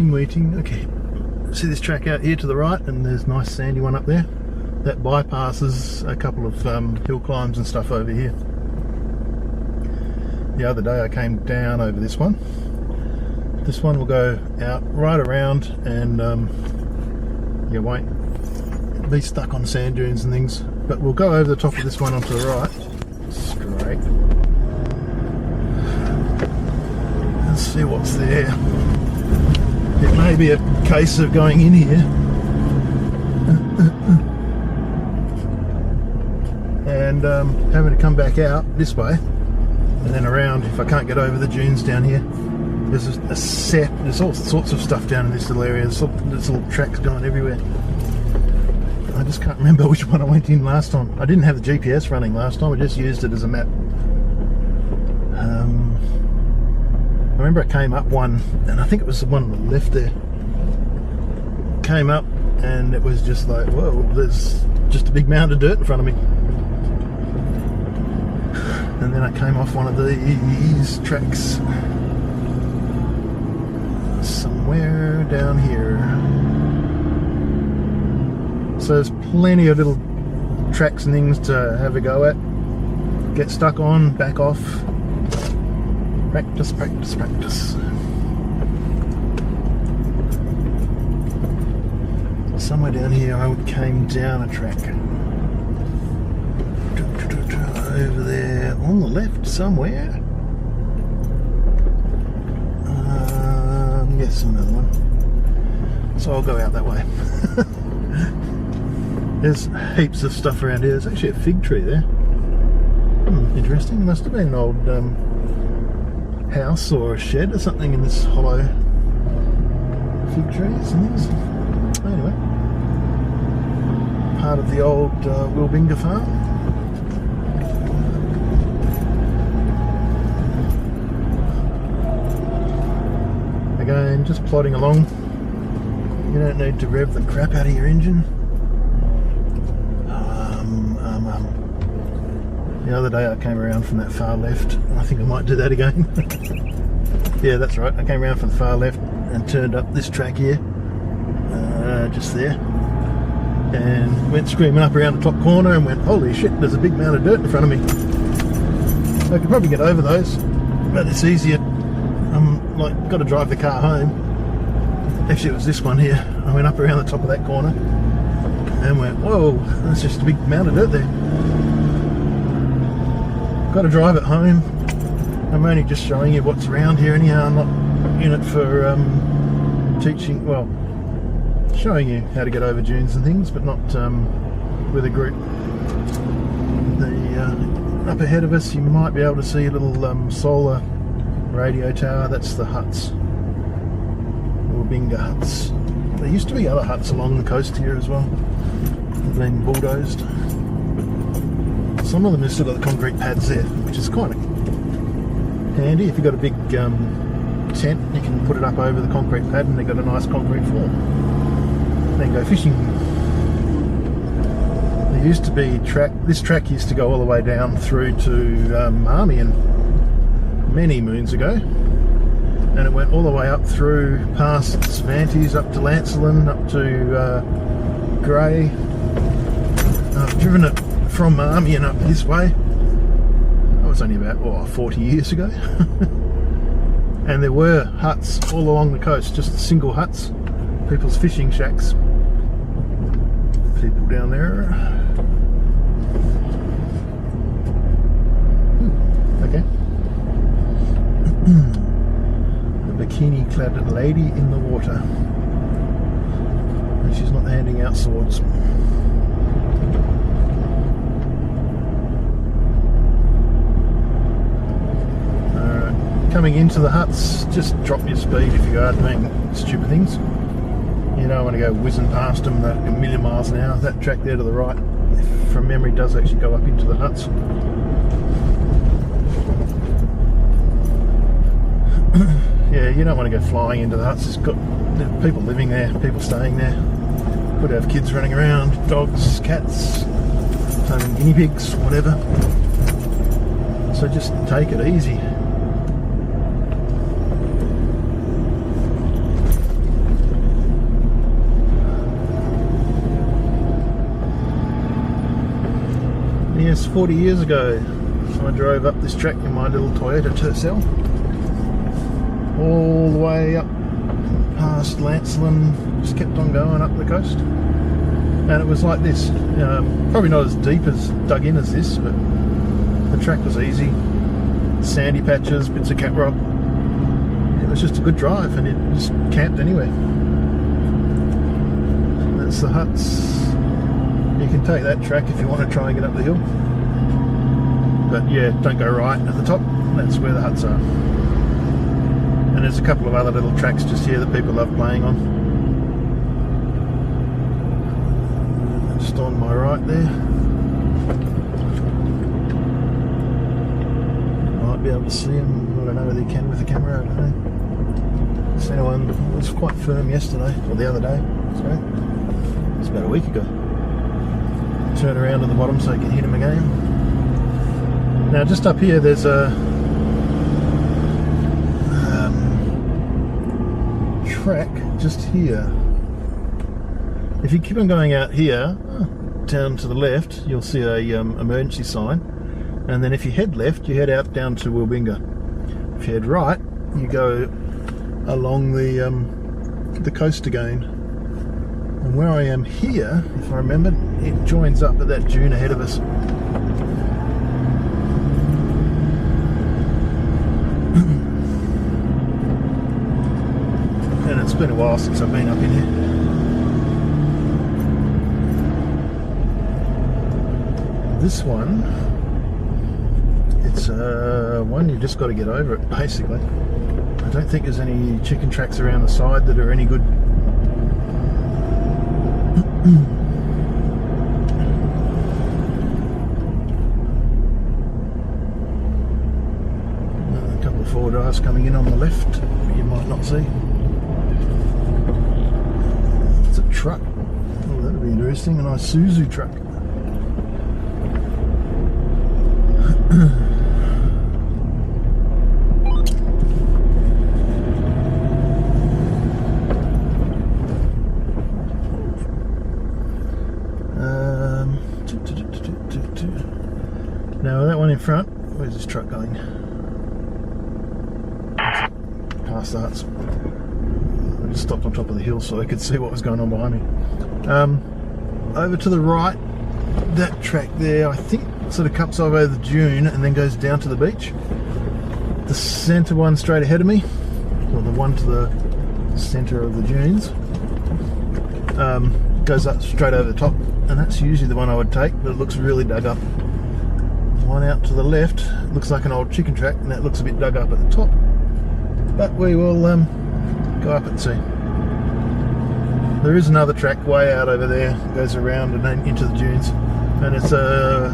Waiting. Okay. See this track out here to the right, and there's a nice sandy one up there. That bypasses a couple of hill climbs and stuff over here. The other day I came down over this one. This one will go out right around, and you won't be stuck on sand dunes and things. But we'll go over the top of this one onto the right. Straight. Let's see what's there. It may be a case of going in here and having to come back out this way and then around if I can't get over the dunes down here. There's there's all sorts of stuff down in this little area. There's little tracks going everywhere. I just can't remember which one I went in last time. I didn't have the GPS running last time, I just used it as a map. I remember I came up one, and I think it was the one on the left there. Came up and it was just like, whoa, there's just a big mound of dirt in front of me. And then I came off one of these tracks somewhere down here. So there's plenty of little tracks and things to have a go at. Get stuck on, back off. Practice, practice, practice. Somewhere down here I came down a track. Over there on the left somewhere. Yes, another one. So I'll go out that way. There's heaps of stuff around here. There's actually a fig tree there. Interesting. Must have been an old house or a shed or something in this hollow fig trees and things. Anyway, part of the old Wilbinga farm. Again, just plodding along. You don't need to rev the crap out of your engine. The other day I came around from that far left. I think I might do that again. Yeah, that's right. I came around from the far left and turned up this track here, just there, and went screaming up around the top corner and went, holy shit, there's a big mound of dirt in front of me. I could probably get over those, but it's easier. I'm like, got to drive the car home. Actually, it was this one here. I went up around the top of that corner and went, whoa, that's just a big mound of dirt there. Got to drive it home. I'm only just showing you what's around here anyhow. I'm not in it for teaching, well, showing you how to get over dunes and things, but not with a group. Up ahead of us you might be able to see a little solar radio tower. That's the huts, Wilbinga huts. There used to be other huts along the coast here as well. They've been bulldozed. Some of them have still got the concrete pads there, which is kind of handy. If you've got a big tent, you can put it up over the concrete pad and they've got a nice concrete floor. Then go fishing. There used to be this track used to go all the way down through to Marmion many moons ago, and it went all the way up through past Svanties, up to Lancelin, up to Grey. I've driven it from Marmion up this way. That was only about 40 years ago. And there were huts all along the coast, just single huts, people's fishing shacks. People down there. Okay. A bikini-clad lady in the water. And she's not handing out swords. Coming into the huts, just drop your speed if you are doing stupid things. You don't want to go whizzing past them at a million miles an hour. That track there to the right, from memory, does actually go up into the huts. Yeah, you don't want to go flying into the huts. It's got people living there, people staying there. Could have kids running around, dogs, cats, guinea pigs, whatever. So just take it easy. Yes, 40 years ago, I drove up this track in my little Toyota Tercel, all the way up past Lancelin, just kept on going up the coast. And it was like this, probably not as deep as dug in as this, but the track was easy, sandy patches, bits of cat rock. It was just a good drive, and it just camped anywhere. That's the huts. You can take that track if you want to try and get up the hill. But yeah, don't go right at the top, that's where the huts are. And there's a couple of other little tracks just here that people love playing on. Just on my right there. You might be able to see them, I don't know whether you can with the camera, I don't know. So anyway, it was quite firm yesterday, or the other day, sorry. It's about a week ago. Turn around on the bottom so you can hit them again. Now just up here there's a track just here. If you keep on going out here, down to the left, you'll see a emergency sign, and then if you head left, you head out down to Wilbinga. If you head right, you go along the coast again. And where I am here, if I remember, it joins up at that dune ahead of us. And it's been a while since I've been up in here. This one, it's one you just got to get over it, basically. I don't think there's any chicken tracks around the side that are any good. A couple of 4-drives coming in on the left, you might not see. It's a truck. Oh, that'll be interesting, a nice Suzu truck. Now that one in front, where's this truck going? Past the huts. I just stopped on top of the hill so I could see what was going on behind me. Over to the right, that track there, I think sort of cups over the dune and then goes down to the beach. The centre one straight ahead of me, or the one to the centre of the dunes, goes up straight over the top, and that's usually the one I would take, but it looks really dug up. One out to the left looks like an old chicken track, and that looks a bit dug up at the top, but we will go up and see. There is another track way out over there, goes around and then into the dunes, and it's a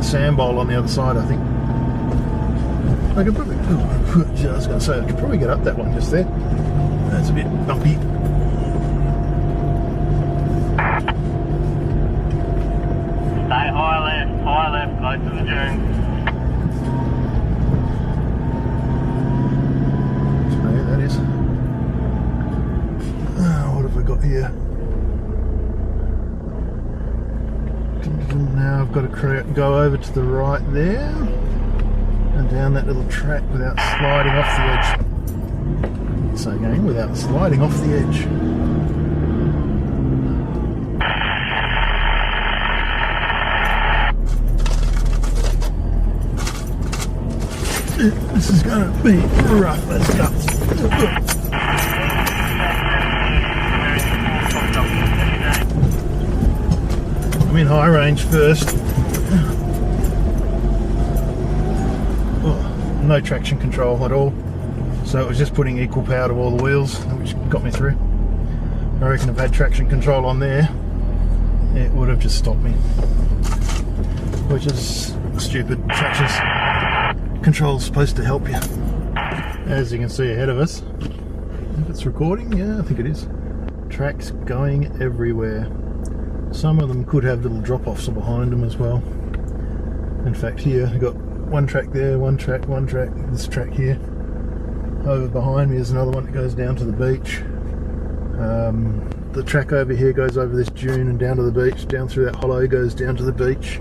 sand bowl on the other side, I think. I could probably, I was going to say, I could probably get up that one just there. That's a bit bumpy. Stay high left, close to the dunes. So yeah, that is. What have we got here? Now I've got to go over to the right there and down that little track without sliding off the edge. So again, without sliding off the edge. This is going to be rough as guts. I'm in high range first. Oh, no traction control at all. So it was just putting equal power to all the wheels, which got me through. I reckon if I had traction control on there, it would have just stopped me. Which is stupid. Traction control is supposed to help you. As you can see ahead of us, if it's recording, yeah, I think it is. Tracks going everywhere. Some of them could have little drop-offs behind them as well. In fact, here I've got one track there, one track, this track here. Over behind me is another one that goes down to the beach. The track over here goes over this dune and down to the beach, down through that hollow, goes down to the beach.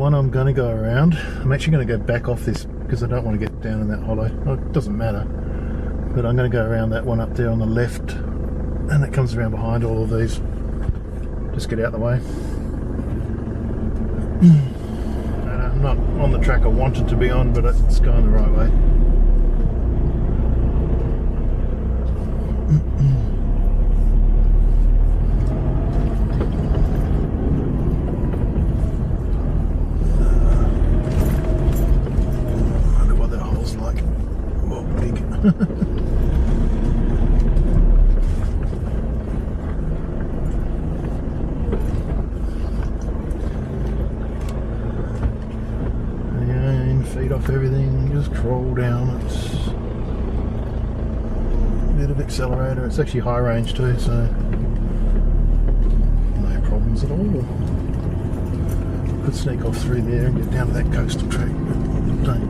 one I'm going to go around. I'm actually going to go back off this because I don't want to get down in that hollow. Oh, it doesn't matter. But I'm going to go around that one up there on the left, and it comes around behind all of these. Just get out of the way. I'm not on the track I wanted to be on, but it's going the right way. I wonder what that hole's like. Well, big. Feed off everything, just crawl down. It's a bit of accelerator. It's actually high range too, so no problems at all. Could sneak off through there and get down to that coastal track. Don't.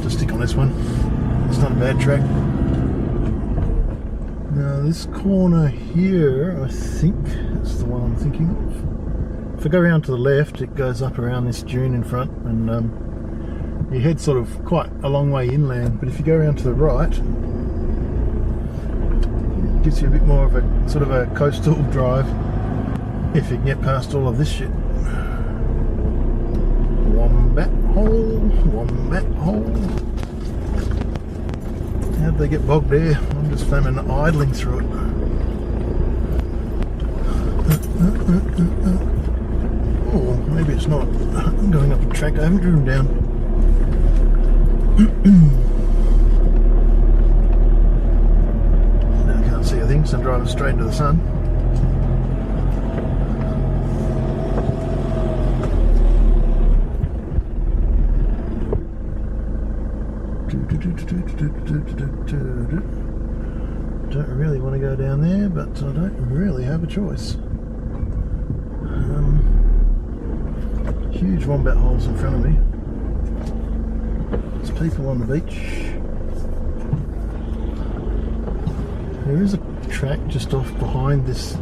Just stick on this one. It's not a bad track. Now this corner here, I think that's the one I'm thinking of. If I go around to the left, it goes up around this dune in front, and you head sort of quite a long way inland. But if you go around to the right, it gives you a bit more of a sort of a coastal drive. If you can get past all of this shit. Wombat hole, wombat hole. How'd they get bogged there? I'm just flaming idling through it. Oh, maybe it's not. I'm going up a track I haven't driven down. Now I can't see a thing, so I'm driving straight into the sun. Don't really want to go down there, but I don't really have a choice. Huge wombat holes in front of me. There's people on the beach. There is a track just off behind this,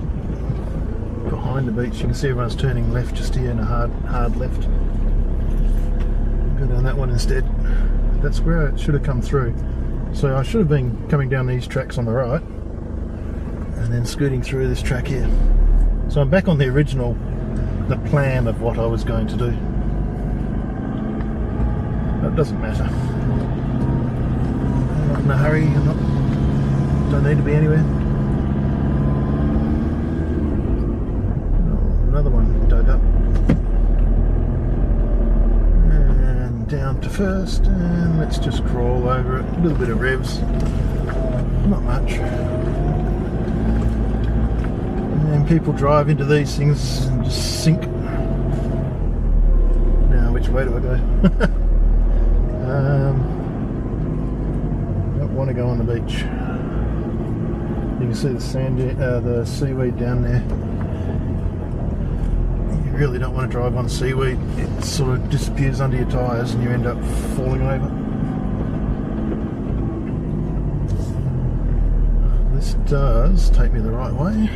behind the beach. You can see everyone's turning left just here in a hard left. Go down that one instead. That's where it should have come through. So I should have been coming down these tracks on the right and then scooting through this track here. So I'm back on the original, the plan of what I was going to do. But it doesn't matter. I'm not in a hurry, don't need to be anywhere. Oh, another one dug up. And down to first, and let's just crawl over it. A little bit of revs. Not much. And people drive into these things and just sink. Now, which way do I go? Don't want to go on the beach. You can see the sand, the seaweed down there. You really don't want to drive on seaweed. It sort of disappears under your tyres and you end up falling over. This does take me the right way.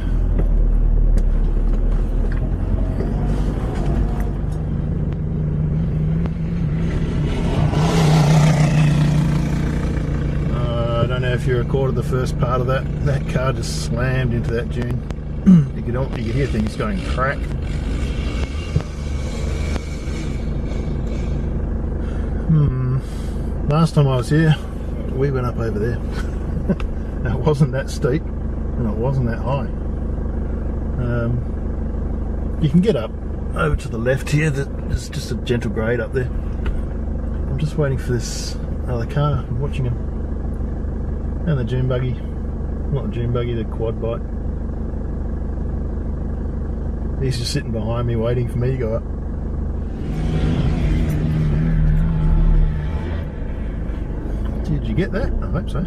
If you recorded the first part of that car just slammed into that dune. You could hear things going crack. Last time I was here, we went up over there. Now, it wasn't that steep and it wasn't that high. You can get up over to the left here. There's just a gentle grade up there. I'm just waiting for this other car. I'm watching him. And the dune buggy, not the dune buggy, the quad bike. He's just sitting behind me waiting for me to go up. Did you get that? I hope so.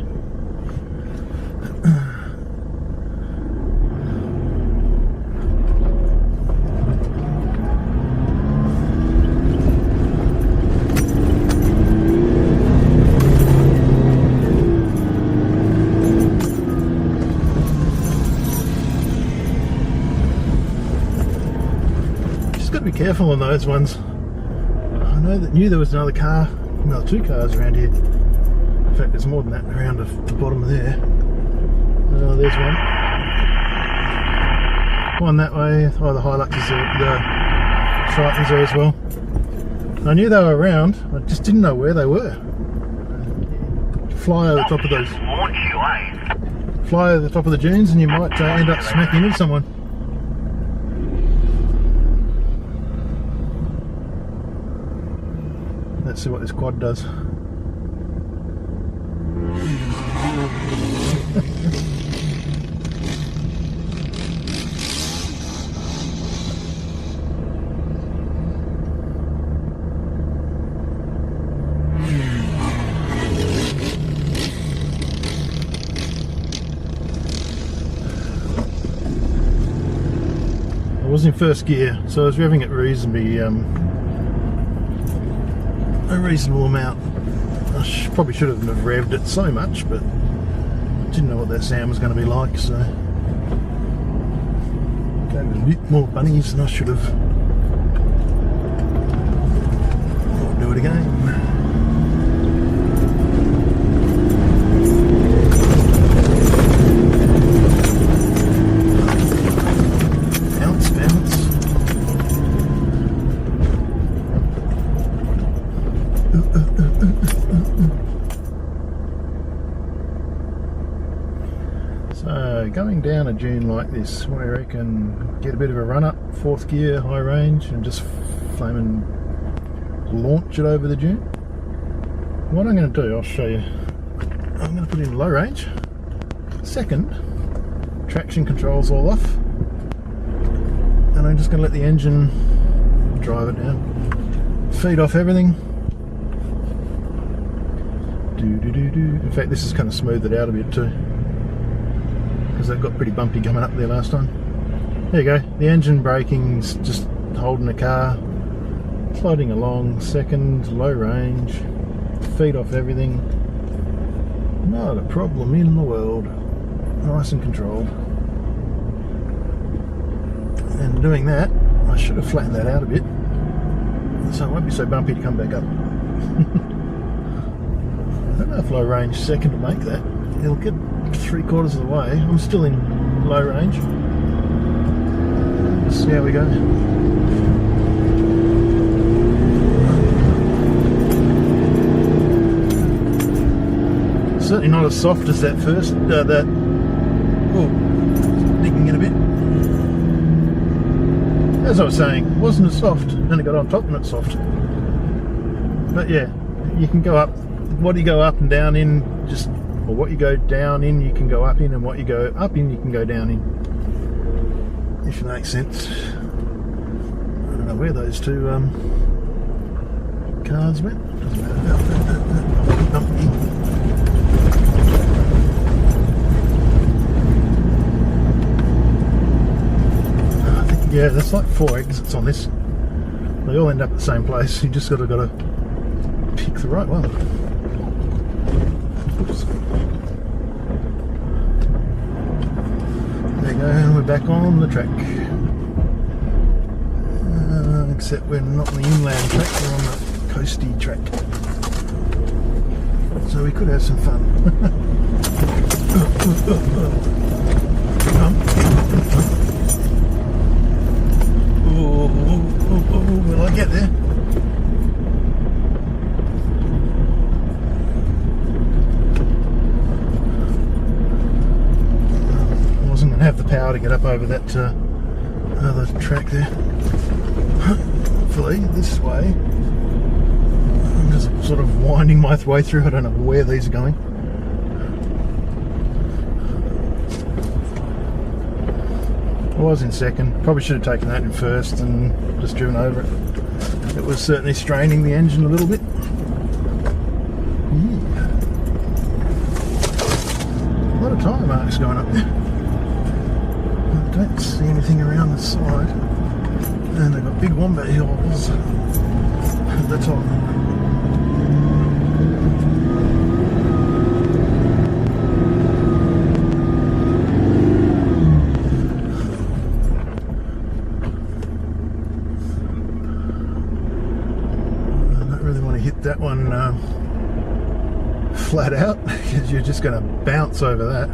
careful on those ones. I knew there was another car, well, 2 cars around here. In fact, there's more than that around the bottom of there. Oh, there's one. One that way. Oh, the Hiluxes are, the Tritons there as well. I knew they were around, I just didn't know where they were. Fly over the top of those. Fly over the top of the dunes and you might end up smacking into someone. Let's see what this quad does. I was in first gear, so I was revving it reasonably, a reasonable amount. I probably should have revved it so much, but I didn't know what that sound was going to be like, so gave it a bit more bunnies than I should have. I'll do it again. So going down a dune like this, where you can get a bit of a run up, 4th gear, high range, and just flaming launch it over the dune. What I'm going to do, I'll show you. I'm going to put in low range. Second, traction controls all off, and I'm just going to let the engine drive it down. Feed off everything. In fact, this has kind of smoothed it out a bit too, because that got pretty bumpy coming up there last time. There you go, the engine braking's just holding the car, floating along. Second, low range, feed off everything, not a problem in the world, nice and controlled. And doing that, I should have flattened that out a bit, so it won't be so bumpy to come back up. I don't know if low range second to make that. It'll get 3/4 of the way. I'm still in low range. Let's see how we go. Certainly not as soft as that first. Digging it a bit. As I was saying, it wasn't as soft. Then it got on top and it's soft. But yeah, you can go up. What you go up and down in, or what you go down in, you can go up in, and what you go up in, you can go down in. If it makes sense. I don't know where those 2 cars went. Doesn't matter. I think, yeah, there's like 4 exits on this. They all end up at the same place. You just gotta pick the right one. Oops. There you go, we're back on the track. Except we're not on the inland track, we're on the coasty track. So we could have some fun. Will I get there? Have the power to get up over that other track there. Hopefully this way. I'm just sort of winding my way through. I don't know where these are going. I was in second. Probably should have taken that in first and just driven over it. It was certainly straining the engine a little bit. Yeah. A lot of tyre marks going up there. I don't see anything around the side, and they've got big wombat hills at the top. really want to hit that one flat out, because you're just going to bounce over that.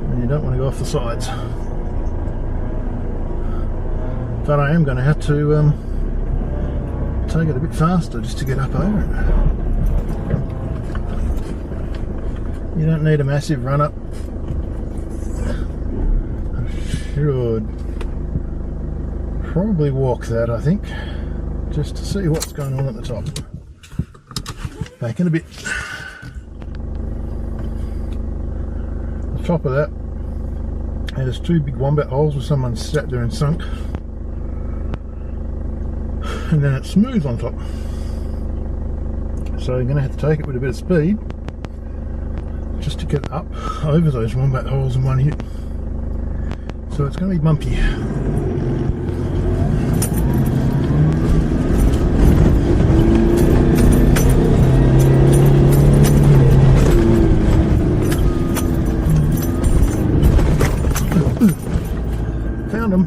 And you don't want to go off the sides. But I am going to have to take it a bit faster just to get up over it. You don't need a massive run up. I should probably walk that, I think, just to see what's going on at the top. Back in a bit. The top of that has two big wombat holes where someone sat there and sunk. And then it's smooth on top. So you're going to have to take it with a bit of speed just to get up over those wombat holes in one hit. So it's going to be bumpy. Found them.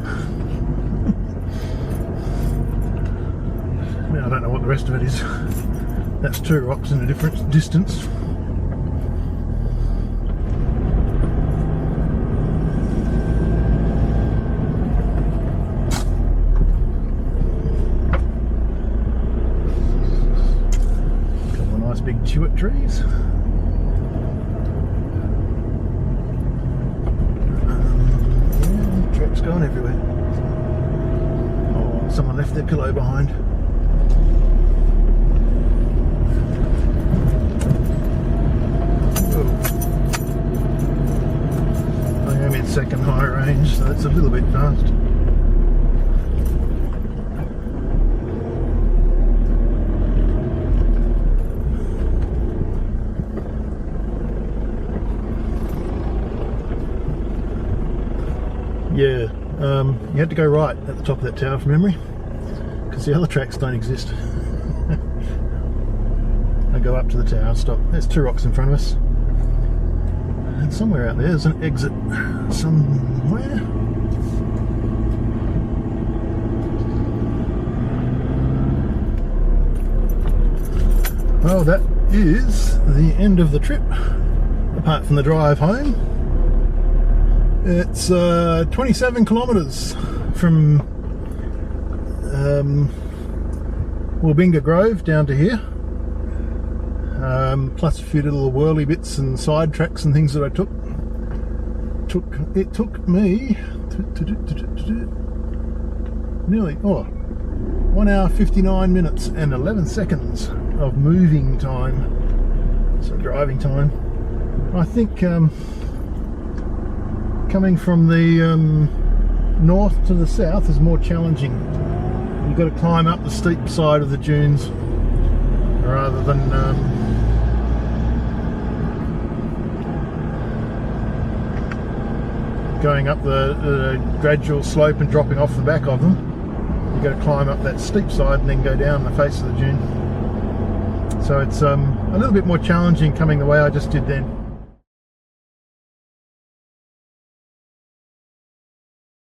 Now I don't know what the rest of it is. That's two rocks in a different distance. Couple of nice big chewit trees. Tracks going everywhere. Oh, someone left their pillow behind. I am in second high range, so it's a little bit fast. Yeah, you had to go right at the top of that tower from memory, because the other tracks don't exist. I go up to the tower, stop. There's two rocks in front of us. And somewhere out there's an exit somewhere. Well, that is the end of the trip, apart from the drive home. It's 27 kilometres from Wilbinga Grove down to here, plus a few little whirly bits and side tracks and things that I took. It took me nearly 1 hour 59 minutes and 11 seconds of moving time, so driving time. I think coming from the north to the south is more challenging. You've got to climb up the steep side of the dunes rather than going up the gradual slope and dropping off the back of them. You've got to climb up that steep side and then go down the face of the dune. So it's a little bit more challenging coming the way I just did then.